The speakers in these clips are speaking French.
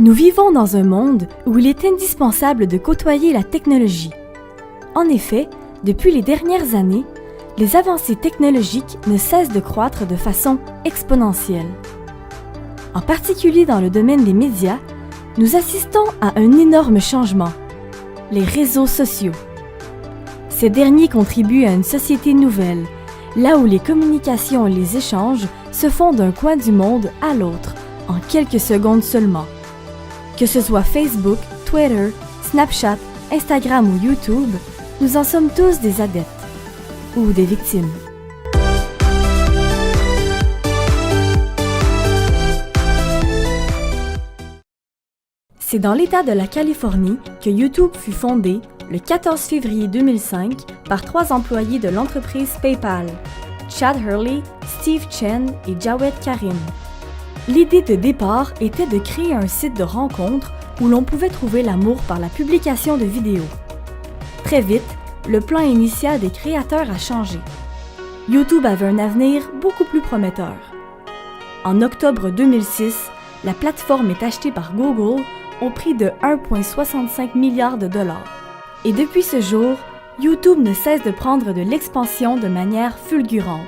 Nous vivons dans un monde où il est indispensable de côtoyer la technologie. En effet, depuis les dernières années, les avancées technologiques ne cessent de croître de façon exponentielle. En particulier dans le domaine des médias, nous assistons à un énorme changement, les réseaux sociaux. Ces derniers contribuent à une société nouvelle, là où les communications et les échanges se font d'un coin du monde à l'autre en quelques secondes seulement. Que ce soit Facebook, Twitter, Snapchat, Instagram ou YouTube, nous en sommes tous des adeptes ou des victimes. C'est dans l'État de la Californie que YouTube fut fondé le 14 février 2005 par 3 employés de l'entreprise PayPal, Chad Hurley, Steve Chen et Jawed Karim. L'idée de départ était de créer un site de rencontre où l'on pouvait trouver l'amour par la publication de vidéos. Très vite, le plan initial des créateurs a changé. YouTube avait un avenir beaucoup plus prometteur. En octobre 2006, la plateforme est achetée par Google au prix de 1,65 milliard de dollars. Et depuis ce jour, YouTube ne cesse de prendre de l'expansion de manière fulgurante.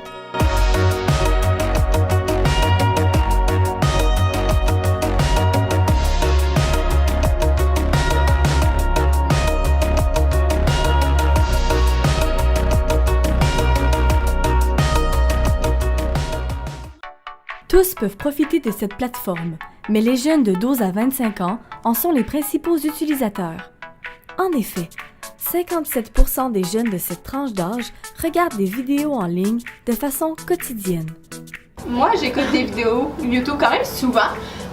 Tous peuvent profiter de cette plateforme, mais les jeunes de 12 à 25 ans en sont les principaux utilisateurs. En effet, 57% des jeunes de cette tranche d'âge regardent des vidéos en ligne de façon quotidienne. Moi, j'écoute des vidéos YouTube quand même souvent,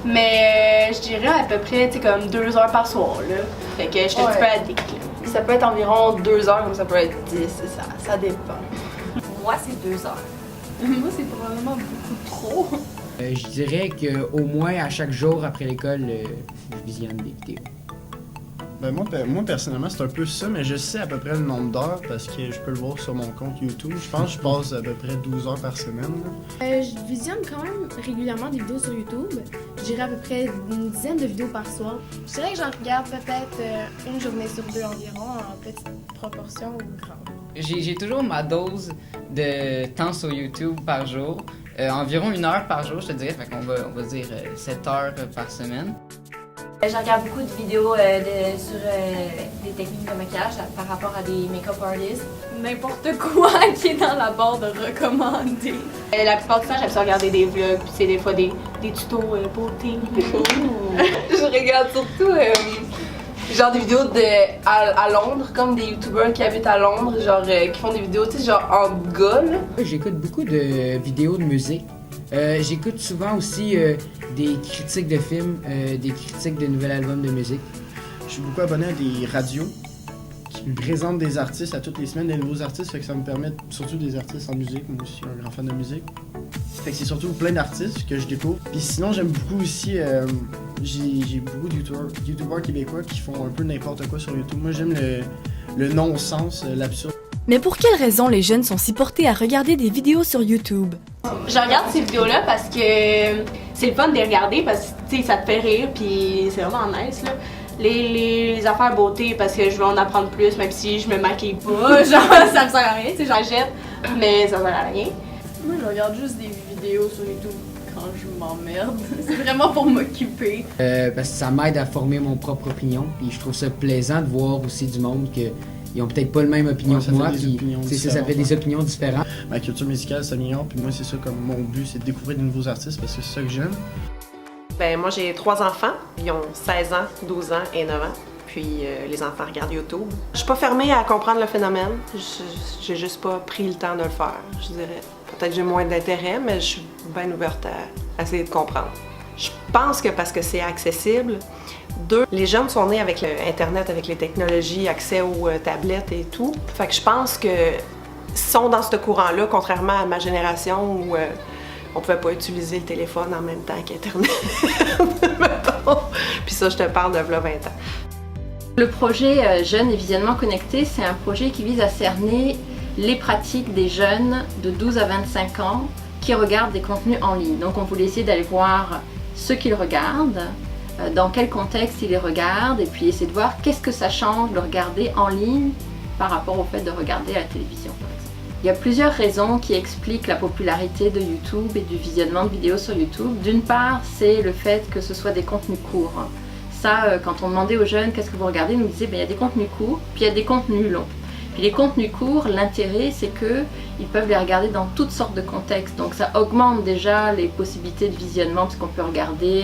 mais je dirais à peu près comme 2 heures par soir. Là. Fait que je suis un petit peu addict. Là. Ça peut être environ 2 heures, comme ça peut être 10, ça dépend. Moi, c'est 2 heures. Moi, c'est probablement beaucoup trop. Je dirais qu'au moins à chaque jour après l'école, je visionne des vidéos. Ben moi personnellement c'est un peu ça, mais je sais à peu près le nombre d'heures parce que je peux le voir sur mon compte YouTube. Je pense que je passe à peu près 12 heures par semaine. Je visionne quand même régulièrement des vidéos sur YouTube. Je dirais à peu près une dizaine de vidéos par soir. Je dirais que j'en regarde peut-être une journée sur 2 environ, en petite proportion ou grande. J'ai toujours ma dose de temps sur YouTube par jour. Environ 1 heure par jour, je te dirais. Fait qu'on va dire 7 heures par semaine. Je regarde beaucoup de vidéos sur des techniques de maquillage par rapport à des make-up artists. N'importe quoi qui est dans la barre de recommandés. La plupart du temps, j'aime ça regarder des vlogs, puis c'est des fois des tutos beauté. Je regarde surtout genre des vidéos à Londres, comme des youtubeurs qui habitent à Londres, genre qui font des vidéos, tu sais, genre en gars, là. J'écoute beaucoup de vidéos de musique. J'écoute souvent aussi des critiques de films, des critiques de nouveaux albums de musique. Je suis beaucoup abonné à des radios qui présentent des artistes à toutes les semaines, des nouveaux artistes, fait que ça me permet, surtout des artistes en musique, moi aussi je suis un grand fan de musique. Fait que c'est surtout plein d'artistes que je découvre. Puis sinon j'aime beaucoup aussi, j'ai beaucoup de youtubeurs québécois qui font un peu n'importe quoi sur YouTube. Moi j'aime le non-sens, l'absurde. Mais pour quelles raisons les jeunes sont si portés à regarder des vidéos sur YouTube? Je regarde ces vidéos-là parce que c'est le fun de les regarder parce que tu sais, ça te fait rire puis c'est vraiment nice là. Les affaires beauté parce que je veux en apprendre plus même si je me maquille pas, genre ça me sert à rien, tu sais, j'en jette mais ça sert à rien. Moi je regarde juste des vidéos sur YouTube quand je m'emmerde, c'est vraiment pour m'occuper. Parce que ça m'aide à former mon propre opinion, puis je trouve ça plaisant de voir aussi du monde que ils ont peut-être pas la même opinion que moi, puis ça fait des opinions différentes. Ma culture musicale s'améliore, puis moi c'est ça comme mon but, c'est de découvrir de nouveaux artistes parce que c'est ça que j'aime. Ben moi j'ai 3 enfants, ils ont 16 ans, 12 ans et 9 ans, puis les enfants regardent YouTube. Je suis pas fermée à comprendre le phénomène, j'ai juste pas pris le temps de le faire, je dirais. Peut-être que j'ai moins d'intérêt, mais je suis bien ouverte à essayer de comprendre. Je pense que parce que c'est accessible. 2, les jeunes sont nés avec Internet, avec les technologies, accès aux tablettes et tout. Fait que je pense que sont dans ce courant-là, contrairement à ma génération où on pouvait pas utiliser le téléphone en même temps qu'Internet. Puis ça, je te parle de 20 ans. Le projet Jeunes et Visionnement Connecté, c'est un projet qui vise à cerner les pratiques des jeunes de 12 à 25 ans qui regardent des contenus en ligne. Donc on voulait essayer d'aller voir ce qu'ils regardent, dans quel contexte ils les regardent, et puis essayer de voir qu'est-ce que ça change de regarder en ligne par rapport au fait de regarder à la télévision, par exemple. Il y a plusieurs raisons qui expliquent la popularité de YouTube et du visionnement de vidéos sur YouTube. D'une part, c'est le fait que ce soit des contenus courts. Ça, quand on demandait aux jeunes qu'est-ce que vous regardez, ils nous disaient il y a des contenus courts, puis il y a des contenus longs. Puis les contenus courts, l'intérêt c'est qu'ils peuvent les regarder dans toutes sortes de contextes. Donc ça augmente déjà les possibilités de visionnement parce qu'on peut regarder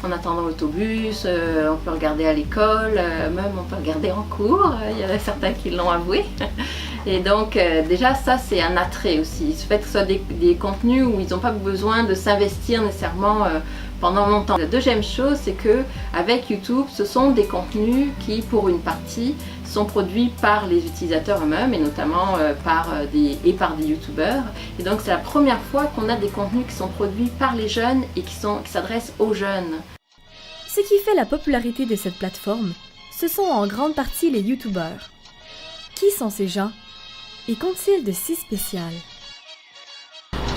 en attendant l'autobus, on peut regarder à l'école, même on peut regarder en cours, il y en a certains qui l'ont avoué. Et donc déjà ça c'est un attrait aussi, ce fait que ce soit des contenus où ils n'ont pas besoin de s'investir nécessairement pendant longtemps. La deuxième chose c'est que avec YouTube ce sont des contenus qui pour une partie sont produits par les utilisateurs eux-mêmes et notamment par des youtubeurs. Et donc c'est la première fois qu'on a des contenus qui sont produits par les jeunes et qui s'adressent aux jeunes. Ce qui fait la popularité de cette plateforme, ce sont en grande partie les youtubeurs. Qui sont ces gens? Et qu'ont-ils de si spécial?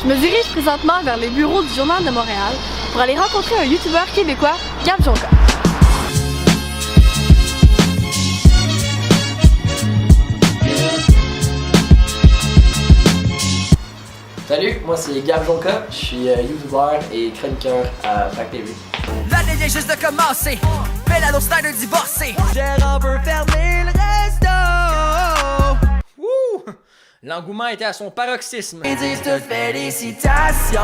Je me dirige présentement vers les bureaux du Journal de Montréal pour aller rencontrer un youtubeur québécois, Gab Jonca. Salut, moi c'est Gab Jonca, je suis youtubeur et chroniqueur à Fact TV. L'année vient juste de commencer, Bellado Snyder divorcé. Gérard veut fermer le resto. Wouh! L'engouement était à son paroxysme. Ils disent toutes félicitations.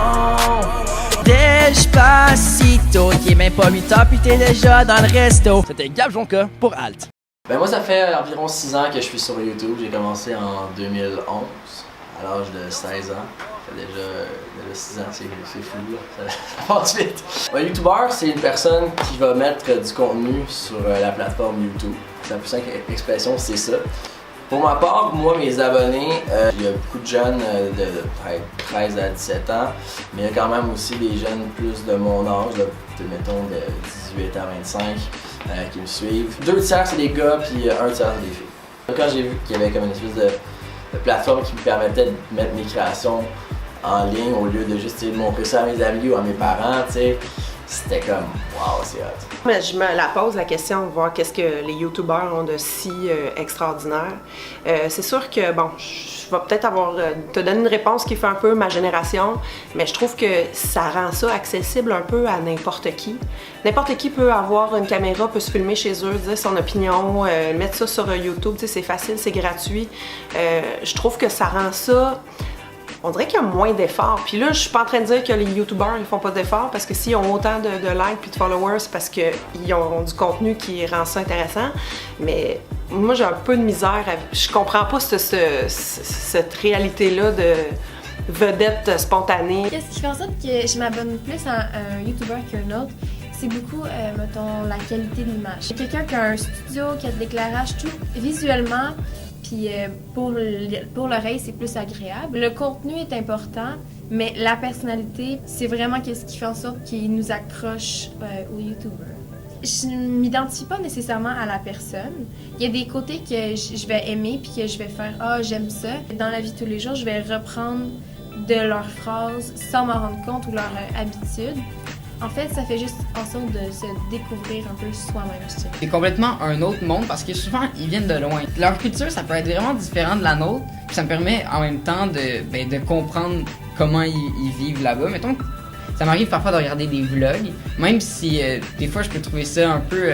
Despacito, qui est même pas 8 ans puis t'es déjà dans le resto. C'était Gab Jonca pour Alt. Ben moi ça fait environ 6 ans que je suis sur YouTube, j'ai commencé en 2011 à l'âge de 16 ans. Ça fait déjà 6 ans, c'est fou là, ça passe vite. Un YouTuber, c'est une personne qui va mettre du contenu sur la plateforme YouTube. La plus simple expression, c'est ça. Pour ma part, moi, mes abonnés, il y a beaucoup de jeunes de 13 à 17 ans, mais il y a quand même aussi des jeunes plus de mon âge, mettons de 18 à 25, qui me suivent. 2 tiers c'est des gars, puis 1 tiers c'est des filles. Quand j'ai vu qu'il y avait comme une espèce de plateforme qui me permettait de mettre mes créations en ligne au lieu de juste montrer ça à mes amis ou à mes parents, c'était comme wow, c'est hot. Mais je me la pose la question de voir qu'est-ce que les youtubeurs ont de si extraordinaire. C'est sûr que bon, je vais peut-être te donner une réponse qui fait un peu ma génération, mais je trouve que ça rend ça accessible un peu à n'importe qui. N'importe qui peut avoir une caméra, peut se filmer chez eux, dire son opinion, mettre ça sur YouTube, c'est facile, c'est gratuit. Je trouve que ça rend ça... On dirait qu'il y a moins d'efforts. Puis là, je suis pas en train de dire que les youtubeurs ils font pas d'efforts parce que s'ils ont autant de likes et de followers, c'est parce qu'ils ont du contenu qui rend ça intéressant. Mais moi, j'ai un peu de misère. Je comprends pas cette réalité-là de vedette spontanée. Qu'est-ce qui fait en sorte que je m'abonne plus à un youtubeur qu'un autre? C'est beaucoup, mettons, la qualité de l'image. Quelqu'un qui a un studio, qui a de l'éclairage, tout visuellement. Puis pour l'oreille, c'est plus agréable. Le contenu est important, mais la personnalité, c'est vraiment ce qui fait en sorte qu'il nous accroche aux youtubeurs. Je ne m'identifie pas nécessairement à la personne. Il y a des côtés que je vais aimer puis que je vais faire « Ah, j'aime ça ». Dans la vie de tous les jours, je vais reprendre de leurs phrases sans m'en rendre compte ou leurs habitudes. En fait, ça fait juste en sorte de se découvrir un peu soi-même, je dirais. C'est complètement un autre monde parce que souvent, ils viennent de loin. Leur culture, ça peut être vraiment différent de la nôtre. Puis ça me permet en même temps de comprendre comment ils vivent là-bas. Mettons, ça m'arrive parfois de regarder des vlogs, même si des fois, je peux trouver ça un peu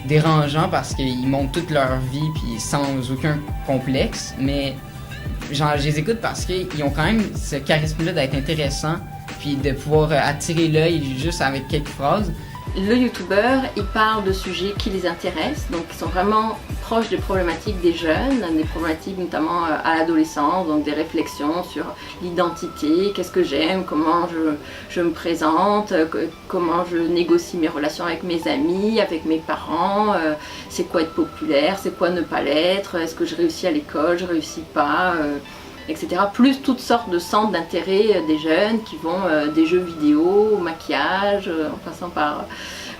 dérangeant parce qu'ils montrent toute leur vie puis sans aucun complexe. Mais genre, je les écoute parce qu'ils ont quand même ce charisme-là d'être intéressants puis de pouvoir attirer l'œil juste avec quelques phrases. Le youtubeur, il parle de sujets qui les intéressent, donc qui sont vraiment proches des problématiques des jeunes, des problématiques notamment à l'adolescence, donc des réflexions sur l'identité, qu'est-ce que j'aime, comment je me présente, comment je négocie mes relations avec mes amis, avec mes parents, c'est quoi être populaire, c'est quoi ne pas l'être, est-ce que je réussis à l'école, je réussis pas, etc. Plus toutes sortes de centres d'intérêt des jeunes qui vont des jeux vidéo, au maquillage, en passant par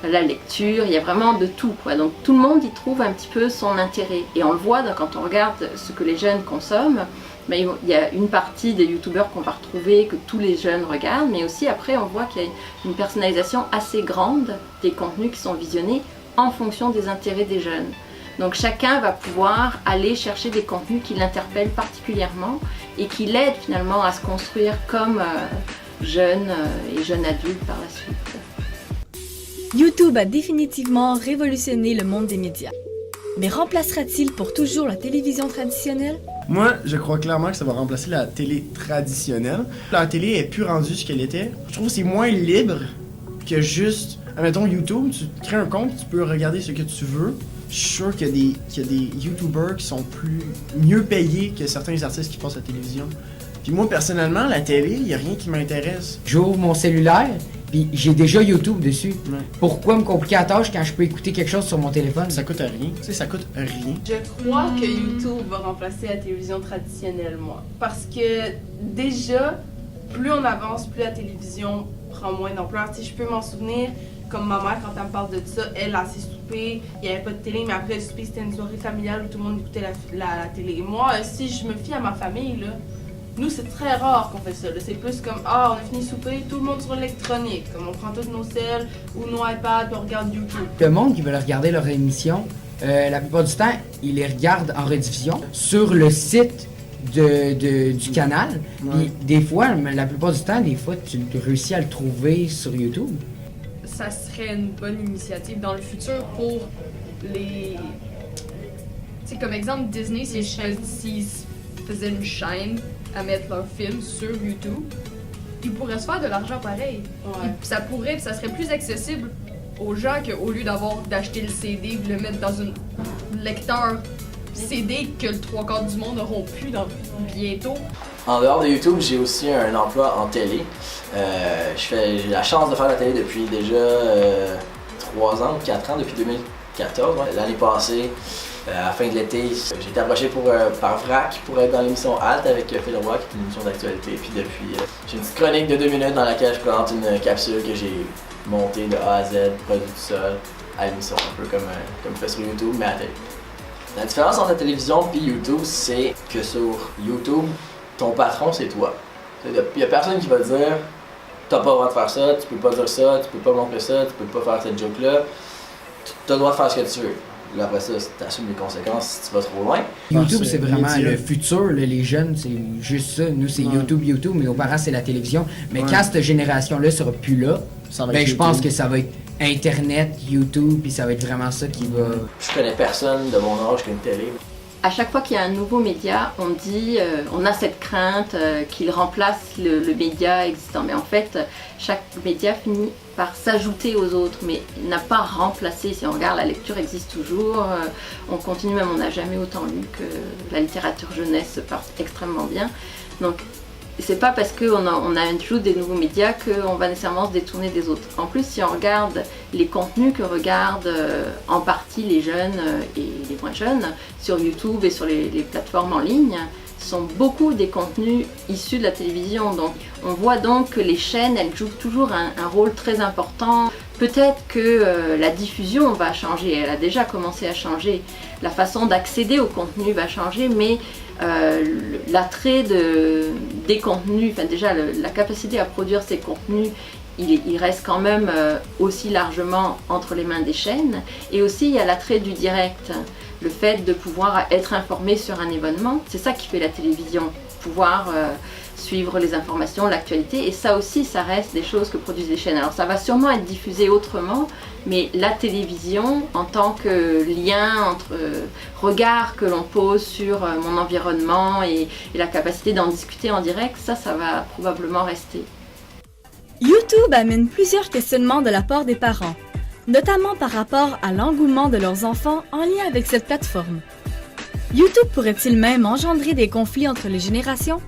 la lecture, il y a vraiment de tout, quoi. Donc tout le monde y trouve un petit peu son intérêt. Et on le voit quand on regarde ce que les jeunes consomment, Mais il y a une partie des youtubeurs qu'on va retrouver, que tous les jeunes regardent, mais aussi après on voit qu'il y a une personnalisation assez grande des contenus qui sont visionnés en fonction des intérêts des jeunes. Donc chacun va pouvoir aller chercher des contenus qui l'interpellent particulièrement et qui l'aident finalement à se construire comme jeune et jeune adulte par la suite. YouTube a définitivement révolutionné le monde des médias. Mais remplacera-t-il pour toujours la télévision traditionnelle? Moi, je crois clairement que ça va remplacer la télé traditionnelle. La télé est plus rendue ce qu'elle était. Je trouve que c'est moins libre que juste... Admettons, YouTube, tu crées un compte, tu peux regarder ce que tu veux. Je suis sûr qu'il y a des YouTubers qui sont mieux payés que certains artistes qui passent à la télévision. Puis moi, personnellement, la télé, il n'y a rien qui m'intéresse. J'ouvre mon cellulaire, puis j'ai déjà YouTube dessus. Ouais. Pourquoi me compliquer la tâche quand je peux écouter quelque chose sur mon téléphone? Ça coûte rien. Tu sais, ça coûte rien. Je crois que YouTube va remplacer la télévision traditionnelle, moi. Parce que déjà, plus on avance, plus la télévision prend moins d'ampleur. Tu sais, je peux m'en souvenir, comme ma mère, quand elle me parle de ça, elle a ses soupers, il n'y avait pas de télé, mais après le souper, c'était une soirée familiale où tout le monde écoutait la télé. Et moi, si je me fie à ma famille, là, nous, c'est très rare qu'on fait ça. C'est plus comme, on a fini de souper, tout le monde sur l'électronique. Comme on prend tous nos cels ou nos iPads, puis on regarde YouTube. Le monde qui veut regarder leur émission, la plupart du temps, ils les regardent en rediffusion sur le site du canal. Ouais. Puis des fois, la plupart du temps, tu réussis à le trouver sur YouTube. Ça serait une bonne initiative dans le futur pour les... Tu sais, comme exemple, Disney, s'ils faisaient une chaîne à mettre leurs films sur YouTube, ils pourraient se faire de l'argent pareil. Ouais. Ça serait plus accessible aux gens qu'au lieu d'acheter le CD et de le mettre dans un lecteur CD que le 3/4 du monde auront plus bientôt. En dehors de YouTube, j'ai aussi un emploi en télé. J'ai la chance de faire la télé depuis déjà 3 ans, 4 ans, depuis 2014. Ouais. L'année passée, à la fin de l'été, j'ai été approché par VRAC pour être dans l'émission Alt avec Phil Roy, qui est une émission d'actualité. Puis depuis, j'ai une petite chronique de 2 minutes dans laquelle je présente une capsule que j'ai montée de A à Z, produit tout seul, à l'émission, un peu comme fait sur YouTube, mais à la télé. La différence entre la télévision et YouTube, c'est que sur YouTube, ton patron, c'est toi. Il n'y a personne qui va te dire « T'as pas le droit de faire ça, tu peux pas dire ça, tu peux pas montrer ça, tu peux pas faire cette joke-là. Tu as le droit de faire ce que tu veux. » Là, après ça, tu assumes les conséquences si tu vas trop loin. YouTube, c'est vraiment le futur. Là, les jeunes, c'est juste ça. Nous, c'est YouTube, mais nos parents, c'est la télévision. Mais quand cette génération-là sera plus là, je pense que ça va être Internet, YouTube, puis ça va être vraiment ça qui va... Je connais personne de mon âge qui a une télé. À chaque fois qu'il y a un nouveau média, on a cette crainte qu'il remplace le média existant. Mais en fait, chaque média finit par s'ajouter aux autres, mais n'a pas remplacé. Si on regarde, la lecture existe toujours. On continue, même on n'a jamais autant lu que la littérature jeunesse se porte extrêmement bien. Donc, c'est pas parce qu'on ajoute des nouveaux médias qu'on va nécessairement se détourner des autres. En plus, si on regarde les contenus que regardent en partie les jeunes et les moins jeunes sur YouTube et sur les plateformes en ligne, sont beaucoup des contenus issus de la télévision. Donc, on voit donc que les chaînes, elles jouent toujours un rôle très important. Peut-être que la diffusion va changer, elle a déjà commencé à changer. La façon d'accéder au contenu va changer, mais l'attrait des contenus, enfin déjà la capacité à produire ces contenus, il reste quand même aussi largement entre les mains des chaînes. Et aussi, il y a l'attrait du direct. Le fait de pouvoir être informé sur un événement, c'est ça qui fait la télévision, pouvoir suivre les informations, l'actualité, et ça aussi, ça reste des choses que produisent les chaînes. Alors ça va sûrement être diffusé autrement, mais la télévision, en tant que lien entre regard que l'on pose sur mon environnement et la capacité d'en discuter en direct, ça va probablement rester. YouTube amène plusieurs questionnements de la part des parents, notamment par rapport à l'engouement de leurs enfants en lien avec cette plateforme. YouTube pourrait-il même engendrer des conflits entre les générations?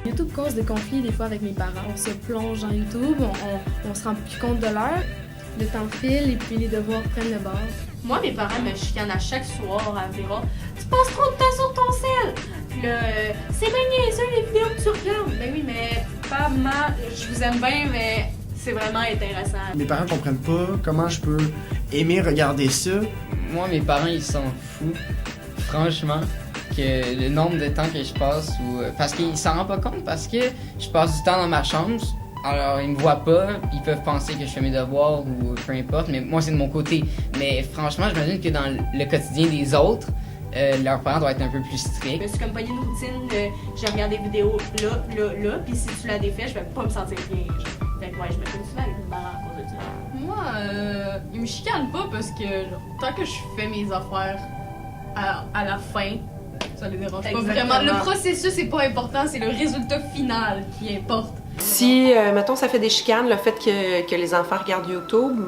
YouTube cause des conflits des fois avec mes parents. On se plonge dans YouTube, on se rend plus compte de l'heure, le temps file et puis les devoirs prennent le bord. Moi, mes parents me chicanent à chaque soir environ. Tu passes trop de temps sur ton sel! Puis là, c'est bien niaiseux les vidéos que tu regardes. Ben oui, mais pas maman, je vous aime bien, mais c'est vraiment intéressant. Mes parents comprennent pas comment je peux aimer regarder ça. Moi, mes parents, ils s'en foutent. Franchement, que le nombre de temps que je passe, parce qu'il s'en rend pas compte, parce que je passe du temps dans ma chambre, alors ils me voient pas, ils peuvent penser que je fais mes devoirs ou peu importe, mais moi c'est de mon côté. Mais franchement, j'imagine que dans le quotidien des autres, leurs parents doivent être un peu plus stricts. Je me suis comme pogné une routine, je regarde des vidéos là, puis si tu la défais, je vais pas me sentir bien. Fait que ouais, je me fais souvent avec mes parents à cause de ça. Moi, ils me chicanent pas parce que genre, tant que je fais mes affaires à la fin, ça les dérange pas vraiment. Le processus c'est pas important, c'est le résultat final qui importe. Si, mettons, ça fait des chicanes, le fait que les enfants regardent YouTube,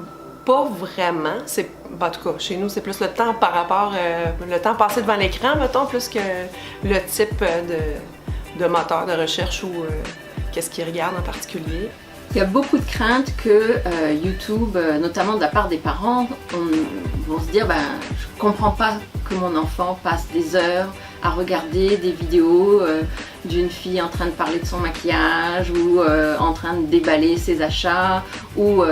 pas vraiment. En tout cas, chez nous, c'est plus le temps par rapport, le temps passé devant l'écran, mettons, plus que le type de moteur de recherche ou qu'est-ce qu'ils regardent en particulier. Il y a beaucoup de craintes que YouTube, notamment de la part des parents, vont se dire je comprends pas que mon enfant passe des heures à regarder des vidéos d'une fille en train de parler de son maquillage ou en train de déballer ses achats ou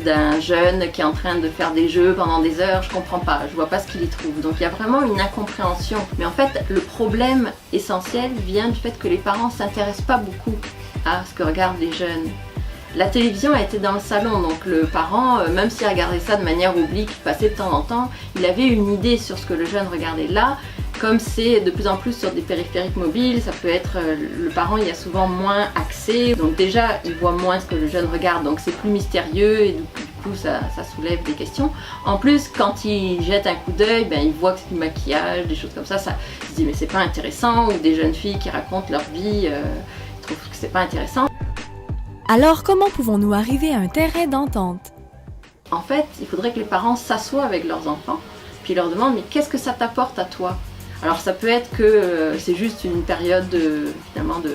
d'un jeune qui est en train de faire des jeux pendant des heures, je comprends pas, je vois pas ce qu'il y trouve. Donc il y a vraiment une incompréhension. Mais en fait, le problème essentiel vient du fait que les parents s'intéressent pas beaucoup à ce que regardent les jeunes. La télévision a été dans le salon, donc le parent, même s'il regardait ça de manière oblique, passait de temps en temps, il avait une idée sur ce que le jeune regardait. Là, comme c'est de plus en plus sur des périphériques mobiles, ça peut être, le parent il y a souvent moins accès, donc déjà il voit moins ce que le jeune regarde, donc c'est plus mystérieux et du coup ça soulève des questions. En plus, quand il jette un coup d'œil, il voit que c'est du maquillage, des choses comme ça, il se dit mais c'est pas intéressant, ou des jeunes filles qui racontent leur vie, ils trouvent que c'est pas intéressant. Alors, comment pouvons-nous arriver à un terrain d'entente? En fait, il faudrait que les parents s'assoient avec leurs enfants, puis leur demandent « mais qu'est-ce que ça t'apporte à toi ?» Alors ça peut être que c'est juste une période finalement de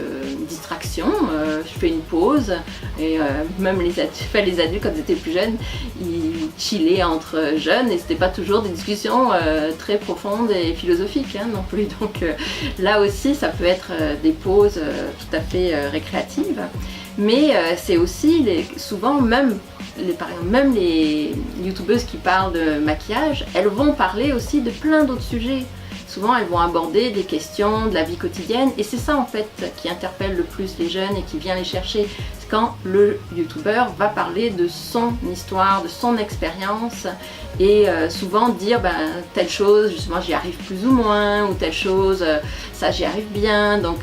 distraction, je fais une pause, et même les adultes quand ils étaient plus jeunes, ils chillaient entre jeunes, et c'était pas toujours des discussions très profondes et philosophiques non plus. Donc là aussi, ça peut être des pauses tout à fait récréatives. Mais c'est aussi souvent même les youtubeuses qui parlent de maquillage, elles vont parler aussi de plein d'autres sujets. Souvent elles vont aborder des questions de la vie quotidienne et c'est ça en fait qui interpelle le plus les jeunes et qui vient les chercher. C'est quand le youtubeur va parler de son histoire, de son expérience et souvent dire telle chose justement j'y arrive plus ou moins ou telle chose ça j'y arrive bien. Donc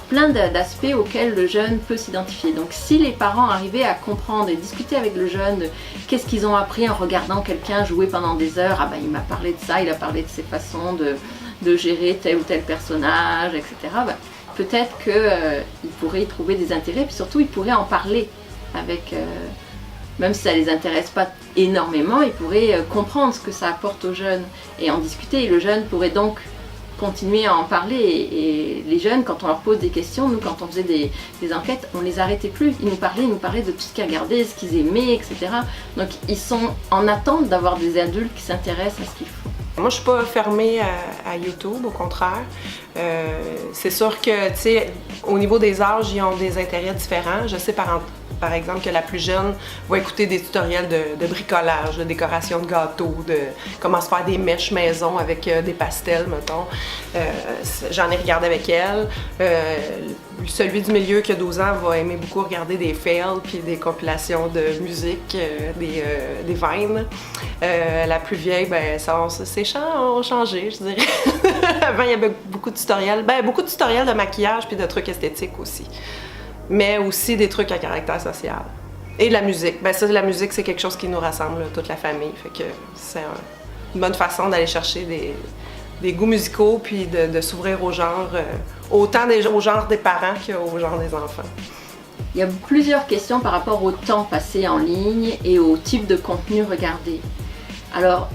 plein d'aspects auxquels le jeune peut s'identifier. Donc si les parents arrivaient à comprendre et discuter avec le jeune de qu'est-ce qu'ils ont appris en regardant quelqu'un jouer pendant des heures, il m'a parlé de ça, il a parlé de ses façons de gérer tel ou tel personnage, etc. Peut-être qu'ils pourraient y trouver des intérêts, puis surtout ils pourraient en parler avec, même si ça les intéresse pas énormément, ils pourraient comprendre ce que ça apporte aux jeunes et en discuter. Et le jeune pourrait donc continuer à en parler et les jeunes, quand on leur pose des questions, nous quand on faisait des enquêtes, on les arrêtait plus, ils nous parlaient de tout ce qu'ils regardaient, ce qu'ils aimaient, etc. Donc ils sont en attente d'avoir des adultes qui s'intéressent à ce qu'ils font. Moi je suis pas fermée à YouTube, au contraire. C'est sûr que, tu sais, au niveau des âges, ils ont des intérêts différents. Je sais par exemple que la plus jeune va écouter des tutoriels de bricolage, de décoration de gâteaux, de comment se faire des mèches maison avec des pastels, mettons. J'en ai regardé avec elle. Celui du milieu qui a 12 ans va aimer beaucoup regarder des fails puis des compilations de musique, des vines. La plus vieille, ses chants ont changé, je dirais. Avant, il y avait beaucoup de tutoriels, de maquillage puis de trucs esthétiques aussi. Mais aussi des trucs à caractère social. Et de la musique. La musique, c'est quelque chose qui nous rassemble, toute la famille. Fait que c'est une bonne façon d'aller chercher des goûts musicaux puis de s'ouvrir au genre, autant au genre des parents qu'au genre des enfants. Il y a plusieurs questions par rapport au temps passé en ligne et au type de contenu regardé. Alors,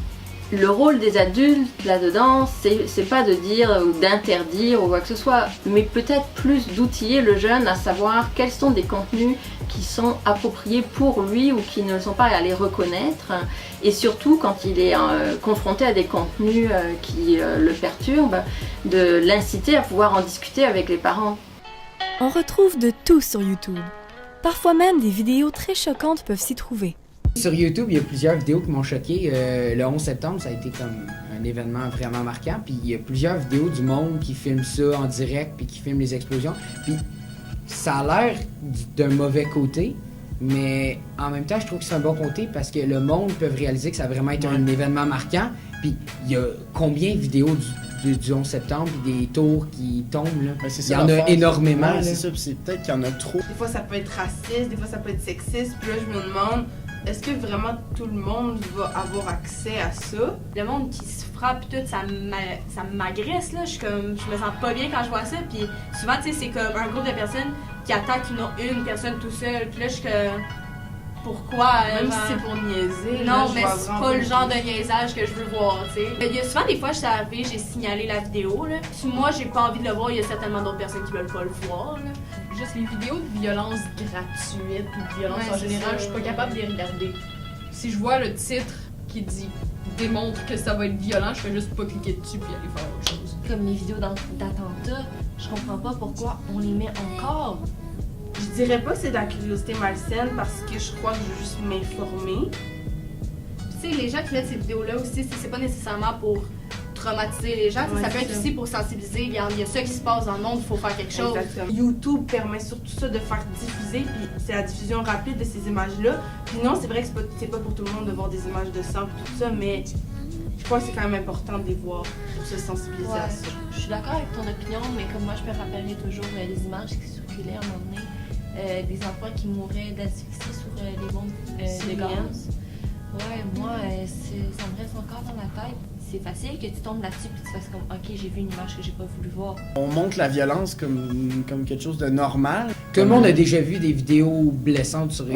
le rôle des adultes là-dedans, c'est pas de dire ou d'interdire ou quoi que ce soit, mais peut-être plus d'outiller le jeune à savoir quels sont des contenus qui sont appropriés pour lui ou qui ne le sont pas, à les reconnaître. Et surtout, quand il est confronté à des contenus qui le perturbent, de l'inciter à pouvoir en discuter avec les parents. On retrouve de tout sur YouTube. Parfois même des vidéos très choquantes peuvent s'y trouver. Sur YouTube, il y a plusieurs vidéos qui m'ont choqué. Le 11 septembre, ça a été comme un événement vraiment marquant. Puis il y a plusieurs vidéos du monde qui filment ça en direct, puis qui filment les explosions. Puis ça a l'air d'un mauvais côté, mais en même temps, je trouve que c'est un bon côté parce que le monde peut réaliser que ça a vraiment été un événement marquant. Puis il y a combien de vidéos du 11 septembre, puis des tours qui tombent, là. Il y en a énormément. Ouais, c'est ça, puis c'est peut-être qu'il y en a trop. Des fois, ça peut être raciste, des fois, ça peut être sexiste. Puis là, je me demande, est-ce que vraiment tout le monde va avoir accès à ça? Le monde qui se frappe et tout, ça m'agresse, là. Je me sens pas bien quand je vois ça. Puis souvent, tu sais, c'est comme un groupe de personnes qui attaquent une personne tout seul. Puis là, je suis comme... Pourquoi? Même si c'est pour niaiser. Non, là, mais c'est pas le genre de niaisage que je veux voir, tu sais. Il y a souvent des fois, je suis arrivée, j'ai signalé la vidéo, là. Si moi, j'ai pas envie de le voir, il y a certainement d'autres personnes qui veulent pas le voir, là. Juste les vidéos de violence gratuite ou de violence en général, je suis pas capable de les regarder. Si je vois le titre qui dit démontre que ça va être violent, je fais juste pas cliquer dessus puis aller faire autre chose. Comme les vidéos d'attentats, je comprends pas pourquoi on les met encore. Je dirais pas que c'est de la curiosité malsaine parce que je crois que je veux juste m'informer. Tu sais, les gens qui mettent ces vidéos-là aussi, c'est pas nécessairement pour traumatiser les gens, ça peut être aussi pour sensibiliser. Il y a ça qui se passe dans le monde, il faut faire quelque chose. Exactement. YouTube permet surtout ça de faire diffuser, puis c'est la diffusion rapide de ces images-là. Puis non, c'est vrai que c'est pas pour tout le monde de voir des images de sang et tout ça, mais je crois que c'est quand même important de les voir pour se sensibiliser à ça. Je suis d'accord avec ton opinion, mais comme moi je me rappellerai toujours les images qui circulaient à un moment donné. Des enfants qui mouraient d'asphyxie sur les bombes de gaz. Ouais, moi, ça me reste encore dans la tête. C'est facile que tu tombes là-dessus et tu te fasses comme « Ok, j'ai vu une image que j'ai pas voulu voir ». On montre la violence comme quelque chose de normal. Tout le monde a déjà vu des vidéos blessantes sur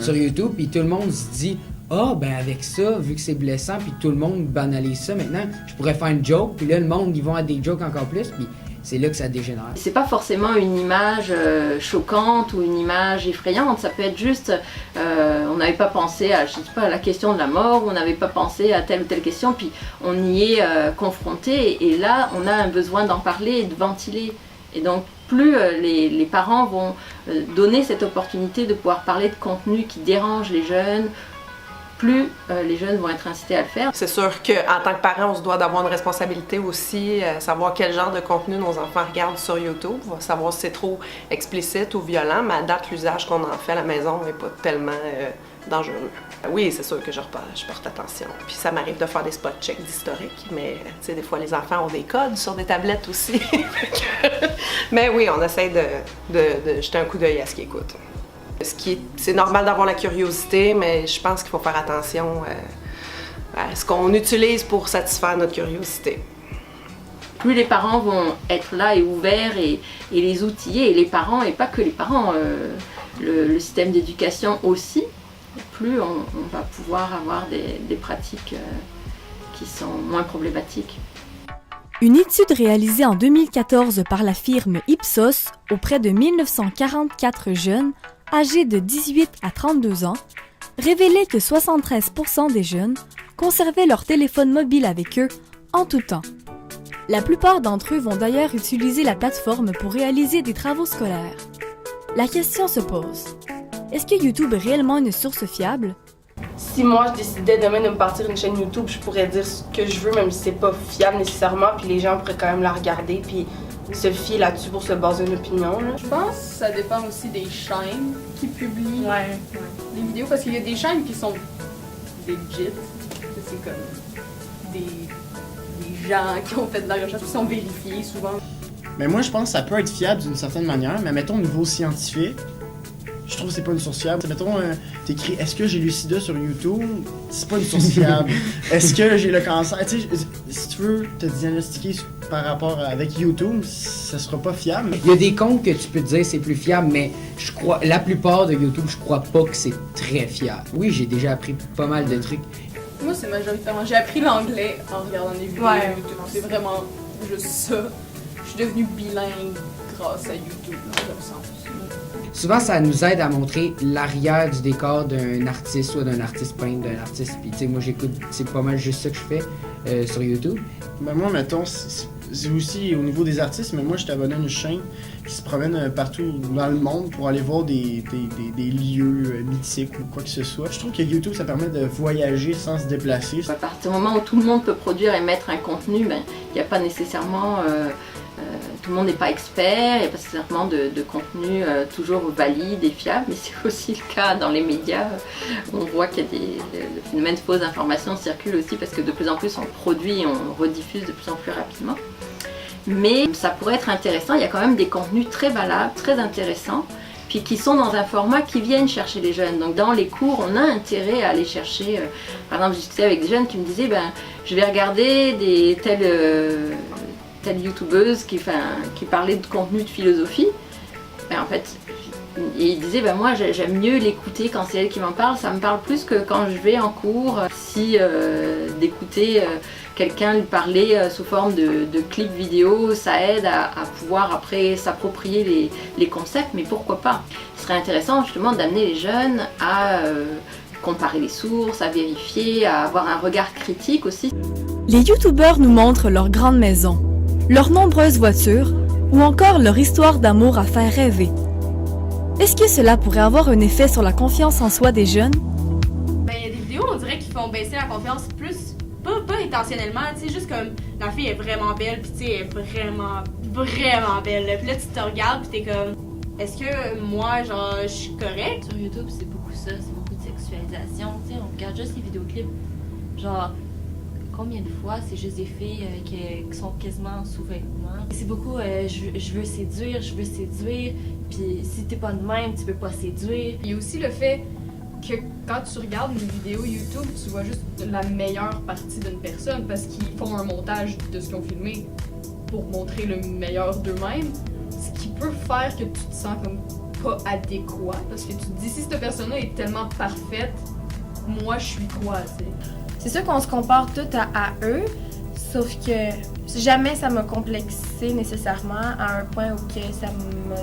sur YouTube, puis tout le monde se dit « Ah, ben avec ça, vu que c'est blessant, puis tout le monde banalise ça, maintenant, je pourrais faire une joke, puis là, le monde, ils vont à des jokes encore plus, puis c'est là que ça dégénère. » C'est pas forcément une image choquante ou une image effrayante, ça peut être juste, on n'avait pas pensé à, je sais pas, à la question de la mort, on n'avait pas pensé à telle ou telle question, puis on y est confronté, et là, on a un besoin d'en parler et de ventiler. Et donc, plus les parents vont donner cette opportunité de pouvoir parler de contenu qui dérange les jeunes, plus les jeunes vont être incités à le faire. C'est sûr qu'en tant que parent, on se doit d'avoir une responsabilité aussi, savoir quel genre de contenu nos enfants regardent sur YouTube, savoir si c'est trop explicite ou violent, mais à date, l'usage qu'on en fait à la maison n'est pas tellement dangereux. Oui, c'est sûr que je porte attention. Puis ça m'arrive de faire des spot checks d'historique, mais tu sais, des fois, les enfants ont des codes sur des tablettes aussi. Mais oui, on essaie de jeter un coup d'œil à ce qu'ils écoutent. C'est normal d'avoir la curiosité, mais je pense qu'il faut faire attention à ce qu'on utilise pour satisfaire notre curiosité. Plus les parents vont être là et ouverts et les outiller, et les parents, et pas que les parents, le système d'éducation aussi, plus on va pouvoir avoir des pratiques qui sont moins problématiques. Une étude réalisée en 2014 par la firme Ipsos auprès de 1944 jeunes âgés de 18 à 32 ans révélait que 73% des jeunes conservaient leur téléphone mobile avec eux en tout temps. La plupart d'entre eux vont d'ailleurs utiliser la plateforme pour réaliser des travaux scolaires. La question se pose, est-ce que YouTube est réellement une source fiable? Si moi je décidais demain de me partir une chaîne YouTube, je pourrais dire ce que je veux, même si c'est pas fiable nécessairement, puis les gens pourraient quand même la regarder, puis se fier là-dessus pour se baser une opinion. Là. Je pense que ça dépend aussi des chaînes qui publient les vidéos, parce qu'il y a des chaînes qui sont legit, c'est comme des gens qui ont fait de la recherche, qui sont vérifiés souvent. Mais moi je pense que ça peut être fiable d'une certaine manière, mais mettons au niveau scientifique, je trouve que c'est pas une source fiable. Mettons, t'écris « Est-ce que j'ai le sida sur YouTube ?» C'est pas une source fiable. « Est-ce que j'ai le cancer? » Tu sais, si tu veux te diagnostiquer par rapport avec YouTube, ça sera pas fiable. Il y a des comptes que tu peux te dire c'est plus fiable, mais je crois, la plupart de YouTube, je crois pas que c'est très fiable. Oui, j'ai déjà appris pas mal de trucs. Moi, c'est majoritairement... J'ai appris l'anglais en regardant des vidéos YouTube. C'est vraiment juste ça. Je suis devenue bilingue grâce à YouTube, dans le sens. Souvent, ça nous aide à montrer l'arrière du décor d'un artiste, soit d'un artiste peintre, d'un artiste. Puis, tu sais, moi, j'écoute, c'est pas mal juste ça que je fais sur YouTube. Ben moi, mettons, C'est aussi au niveau des artistes, mais moi je suis abonné à une chaîne qui se promène partout dans le monde pour aller voir des lieux mythiques ou quoi que ce soit. Je trouve que YouTube, ça permet de voyager sans se déplacer. À partir du moment où tout le monde peut produire et mettre un contenu, il n'y a pas nécessairement... tout le monde n'est pas expert, il n'y a pas nécessairement de contenu toujours valide et fiable, mais c'est aussi le cas dans les médias. On voit qu'il y a le phénomène de fausses informations circule aussi parce que de plus en plus on produit et on rediffuse de plus en plus rapidement. Mais ça pourrait être intéressant, il y a quand même des contenus très valables, très intéressants, puis qui sont dans un format qui viennent chercher les jeunes. Donc dans les cours, on a intérêt à aller chercher, par exemple, j'ai discuté avec des jeunes qui me disaient, je vais regarder telle youtubeuse qui parlait de contenu de philosophie. En fait, et il disait, moi j'aime mieux l'écouter quand c'est elle qui m'en parle, ça me parle plus que quand je vais en cours, si d'écouter quelqu'un lui parler sous forme de clips vidéo, ça aide à pouvoir après s'approprier les concepts, mais pourquoi pas? Ce serait intéressant justement d'amener les jeunes à comparer les sources, à vérifier, à avoir un regard critique aussi. Les youtubeurs nous montrent leurs grandes maisons, leurs nombreuses voitures ou encore leur histoire d'amour à faire rêver. Est-ce que cela pourrait avoir un effet sur la confiance en soi des jeunes? Il y a des vidéos, on dirait, qui font baisser la confiance plus, pas intentionnellement, tu sais, juste comme la fille est vraiment belle, puis tu sais, elle est vraiment, vraiment belle. Là. Puis là, tu te regardes, puis t'es comme, est-ce que moi, genre, je suis correcte? Sur YouTube, c'est beaucoup ça, c'est beaucoup de sexualisation, tu sais, on regarde juste les vidéoclips. Genre, combien de fois c'est juste des filles qui sont quasiment en sous-vêtements. C'est beaucoup je veux séduire, puis si t'es pas de même, tu peux pas séduire. Il y a aussi le fait que quand tu regardes une vidéo YouTube, tu vois juste la meilleure partie d'une personne parce qu'ils font un montage de ce qu'ils ont filmé pour montrer le meilleur d'eux-mêmes, ce qui peut faire que tu te sens comme pas adéquat parce que tu te dis si cette personne-là est tellement parfaite, moi je suis quoi, tu sais. C'est sûr qu'on se compare toutes à eux, sauf que jamais ça m'a complexé nécessairement à un point où que ça m'a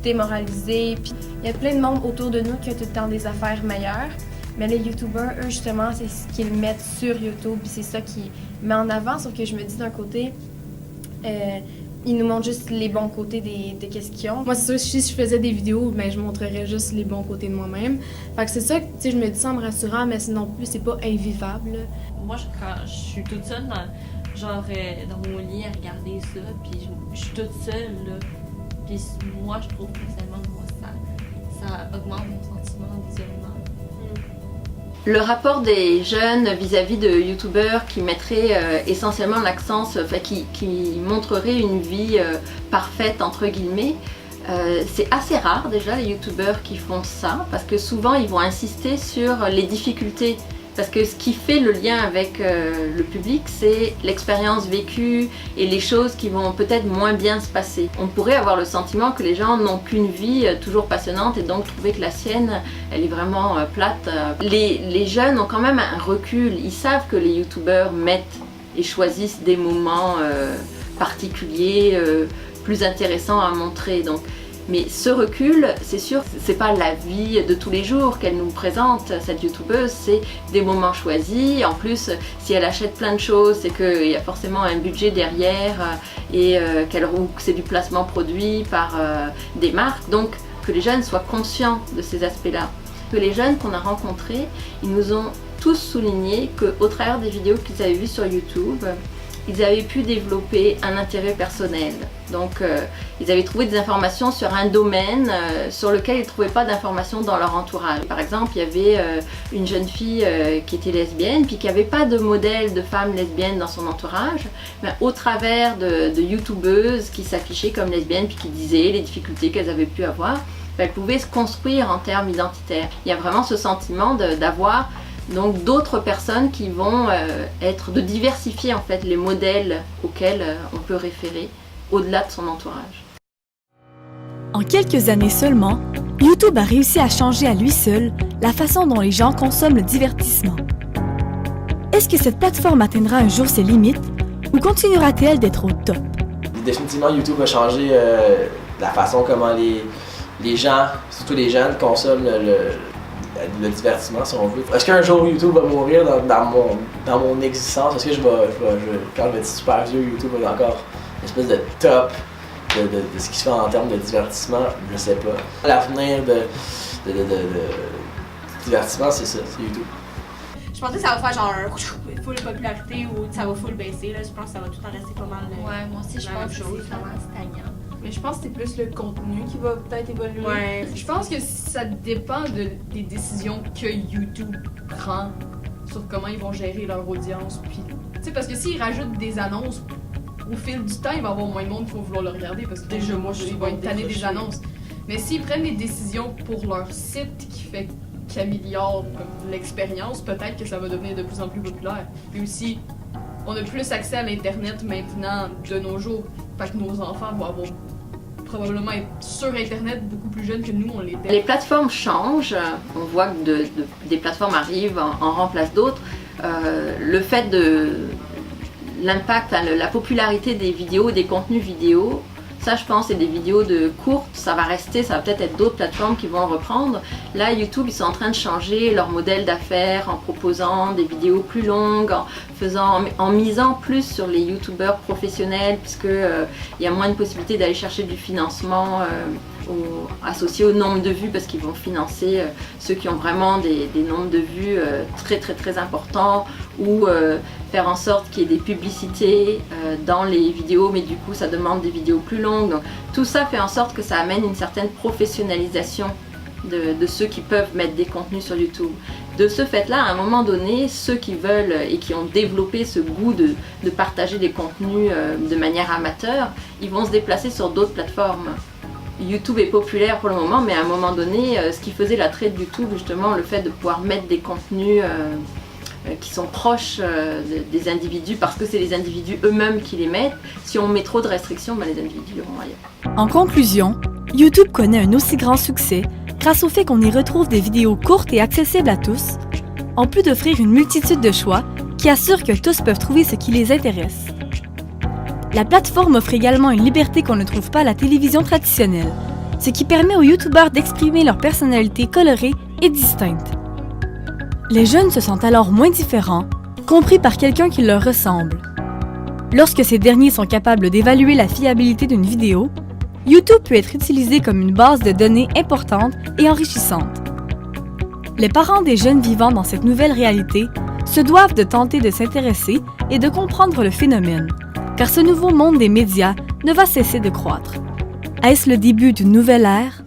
démoralisé. Puis il y a plein de monde autour de nous qui a tout le temps des affaires meilleures, mais les youtubeurs, eux justement, c'est ce qu'ils mettent sur YouTube, puis c'est ça qui met en avant, sauf que je me dis d'un côté, ils nous montrent juste les bons côtés de qu'est-ce qu'ils ont. Moi, c'est sûr, si je faisais des vidéos, je montrerais juste les bons côtés de moi-même. Fait que c'est ça que, tu sais, je me dis ça en me rassurant, mais sinon plus, c'est pas invivable. Moi, quand je suis toute seule dans mon lit à regarder ça, puis je suis toute seule, là. Puis moi, je trouve personnellement que ça augmente mon sentiment d'isolement. Le rapport des jeunes vis-à-vis de youtubeurs qui mettraient essentiellement l'accent, qui montreraient une vie parfaite entre guillemets, c'est assez rare déjà les youtubeurs qui font ça parce que souvent ils vont insister sur les difficultés. Parce que ce qui fait le lien avec le public, c'est l'expérience vécue et les choses qui vont peut-être moins bien se passer. On pourrait avoir le sentiment que les gens n'ont qu'une vie toujours passionnante et donc trouver que la sienne, elle est vraiment plate. Les jeunes ont quand même un recul, ils savent que les youtubeurs mettent et choisissent des moments particuliers, plus intéressants à montrer. Donc, mais ce recul, c'est sûr, c'est pas la vie de tous les jours qu'elle nous présente, cette youtubeuse, c'est des moments choisis. En plus, si elle achète plein de choses, c'est qu'il y a forcément un budget derrière et que c'est du placement produit par des marques. Donc, que les jeunes soient conscients de ces aspects-là. Que les jeunes qu'on a rencontrés, ils nous ont tous souligné qu'au travers des vidéos qu'ils avaient vues sur YouTube, ils avaient pu développer un intérêt personnel. Donc ils avaient trouvé des informations sur un domaine sur lequel ils ne trouvaient pas d'informations dans leur entourage. Par exemple, il y avait une jeune fille qui était lesbienne, puis qui n'avait pas de modèle de femme lesbienne dans son entourage, mais au travers de youtubeuses qui s'affichaient comme lesbiennes, puis qui disaient les difficultés qu'elles avaient pu avoir, elles pouvaient se construire en termes identitaires. Il y a vraiment ce sentiment d'avoir donc d'autres personnes qui vont de diversifier en fait les modèles auxquels on peut référer au-delà de son entourage. En quelques années seulement, YouTube a réussi à changer à lui seul la façon dont les gens consomment le divertissement. Est-ce que cette plateforme atteindra un jour ses limites ou continuera-t-elle d'être au top? Définitivement, YouTube a changé la façon comment les gens, surtout les jeunes, consomment le divertissement, si on veut. Est-ce qu'un jour YouTube va mourir dans mon existence? Est-ce que quand je vais être super vieux, YouTube va être encore une espèce de top de ce qui se fait en termes de divertissement? Je sais pas. L'avenir de divertissement, c'est ça, c'est YouTube. Je pensais que ça va faire genre un full popularité ou ça va full baisser. Là. Je pense que ça va tout en rester pas mal. Ouais, moi aussi, je pense que c'est vraiment stagnant. Mais je pense que c'est plus le contenu qui va peut-être évoluer. Ouais, je pense que ça dépend des décisions que YouTube prend sur comment ils vont gérer leur audience. Puis, tu sais, parce que s'ils rajoutent des annonces, au fil du temps, il va y avoir moins de monde qui va vouloir le regarder parce que déjà, moi, je vais être tanné des annonces. Mais s'ils prennent des décisions pour leur site qui améliore l'expérience, peut-être que ça va devenir de plus en plus populaire. Puis aussi, on a plus accès à l'Internet maintenant de nos jours. Fait que nos enfants vont avoir probablement être sur Internet beaucoup plus jeunes que nous, on l'était. Les plateformes changent, on voit que des plateformes arrivent, en remplacent d'autres. Le fait de l'impact, la popularité des vidéos, des contenus vidéo, ça je pense c'est des vidéos courtes, ça va rester, ça va peut-être être d'autres plateformes qui vont en reprendre. Là YouTube ils sont en train de changer leur modèle d'affaires en proposant des vidéos plus longues, en misant plus sur les youtubeurs professionnels puisque il y a moins de possibilités d'aller chercher du financement associé au nombre de vues parce qu'ils vont financer ceux qui ont vraiment des nombres de vues très importants ou faire en sorte qu'il y ait des publicités dans les vidéos mais du coup ça demande des vidéos plus longues. Donc, tout ça fait en sorte que ça amène une certaine professionnalisation de ceux qui peuvent mettre des contenus sur YouTube. De ce fait-là, à un moment donné, ceux qui veulent et qui ont développé ce goût de partager des contenus de manière amateur, ils vont se déplacer sur d'autres plateformes. YouTube est populaire pour le moment, mais à un moment donné, ce qui faisait l'attrait de YouTube, justement, le fait de pouvoir mettre des contenus qui sont proches des individus, parce que c'est les individus eux-mêmes qui les mettent. Si on met trop de restrictions, les individus iront ailleurs. En conclusion, YouTube connaît un aussi grand succès grâce au fait qu'on y retrouve des vidéos courtes et accessibles à tous, en plus d'offrir une multitude de choix qui assurent que tous peuvent trouver ce qui les intéresse. La plateforme offre également une liberté qu'on ne trouve pas à la télévision traditionnelle, ce qui permet aux YouTubeurs d'exprimer leur personnalité colorée et distincte. Les jeunes se sentent alors moins différents, compris par quelqu'un qui leur ressemble. Lorsque ces derniers sont capables d'évaluer la fiabilité d'une vidéo, YouTube peut être utilisé comme une base de données importante et enrichissante. Les parents des jeunes vivant dans cette nouvelle réalité se doivent de tenter de s'intéresser et de comprendre le phénomène, car ce nouveau monde des médias ne va cesser de croître. Est-ce le début d'une nouvelle ère